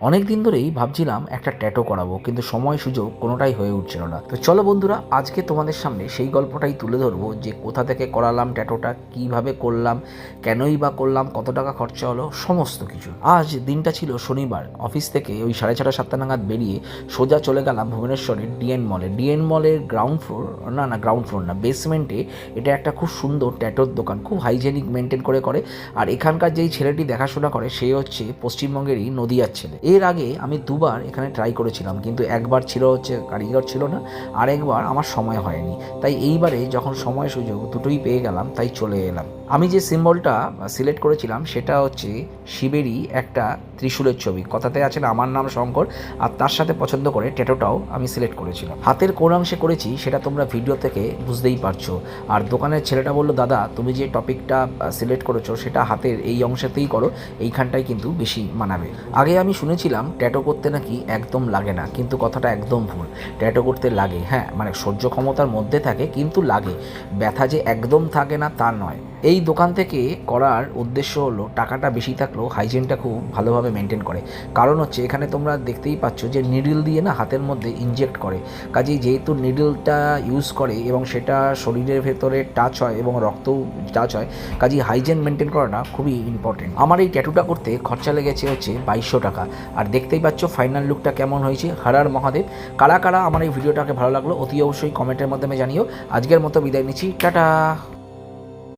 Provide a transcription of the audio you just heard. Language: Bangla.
অনেক দিন ধরেই ভাবছিলাম একটা ট্যাটু করাবো, কিন্তু সময় সুযোগ কোনোটাই হয়ে উঠছিল না। তো চলো বন্ধুরা, আজকে তোমাদের সামনে সেই গল্পটাই তুলে ধরবো যে কোথা থেকে করালাম ট্যাটুটা, কিভাবে করলাম, কেনই বা করলাম, কত টাকা খরচা হলো, সমস্ত কিছু। আজ দিনটা ছিল শনিবার। অফিস থেকে ওই 6:30 7টা নাগাদ বেরিয়ে সোজা চলে গেলাম ভুবনেশ্বরের ডিএন মলে। ডিএন মলের গ্রাউন্ড ফ্লোর গ্রাউন্ড ফ্লোর না, বেসমেন্টে এটা একটা খুব সুন্দর ট্যাটুর দোকান, খুব হাইজেনিক মেনটেন করে। আর এখানকার যেই ছেলেটি দেখাশোনা করে সে হচ্ছে পশ্চিমবঙ্গেরই নদিয়ার ছেলে। এর আগে আমি দুবার এখানে ট্রাই করেছিলাম, কিন্তু একবার ছিল হচ্ছে কারিগর ছিল না, আর একবার আমার সময় হয়নি। তাই এইবারে যখন সময় সুযোগ দুটোই পেয়ে গেলাম, তাই চলে এলাম। আমি যে সিম্বলটা সিলেক্ট করেছিলাম সেটা হচ্ছে শিবেরই একটা ত্রিশূলের ছবি, কথাতে আছে না আমার নাম শঙ্কর, আর তার সাথে পছন্দ করে ট্যাটুটাও আমি সিলেক্ট করেছিলাম। হাতের কোন অংশে করেছি সেটা তোমরা ভিডিও থেকে বুঝতেই পারছো। আর দোকানের ছেলেটা বললো, দাদা তুমি যে টপিকটা সিলেক্ট করেছো সেটা হাতের এই অংশতেই করো, এইখানটাই কিন্তু বেশি মানাবে। আগে আমি শুনেছিলাম ট্যাটু করতে নাকি একদম লাগে না, কিন্তু কথাটা একদম ভুল। ট্যাটু করতে লাগে, হ্যাঁ, মানে সহ্য ক্ষমতার মধ্যে থাকে, কিন্তু লাগে। ব্যথা যে একদম থাকে না তা নয়। এই দোকান থেকে করার উদ্দেশ্য হলো টাকাটা বেশি থাকলেও হাইজিনটা খুব ভালোভাবে মেনটেন করে। কারণ হচ্ছে এখানে তোমরা দেখতেই পাচ্ছ যে নিডল দিয়ে না হাতের মধ্যে ইনজেক্ট করে। কাজেই যেহেতু নিডলটা ইউজ করে এবং সেটা শরীরের ভেতরে টাচ হয় এবং রক্তও টাচ হয়, কাজেই হাইজিন মেনটেন করাটা খুবই ইম্পর্টেন্ট। আমার এই ট্যাটুটা করতে খরচা লেগেছে হচ্ছে 2200 টাকা। আর দেখতেই পাচ্ছ ফাইনাল লুকটা কেমন হয়েছে। হর হর মহাদেব। কারা কারা আমার এই ভিডিওটাকে ভালো লাগলো অতি অবশ্যই কমেন্টের মাধ্যমে জানিও। আজকের মতো বিদায় নিচ্ছি, টাটা।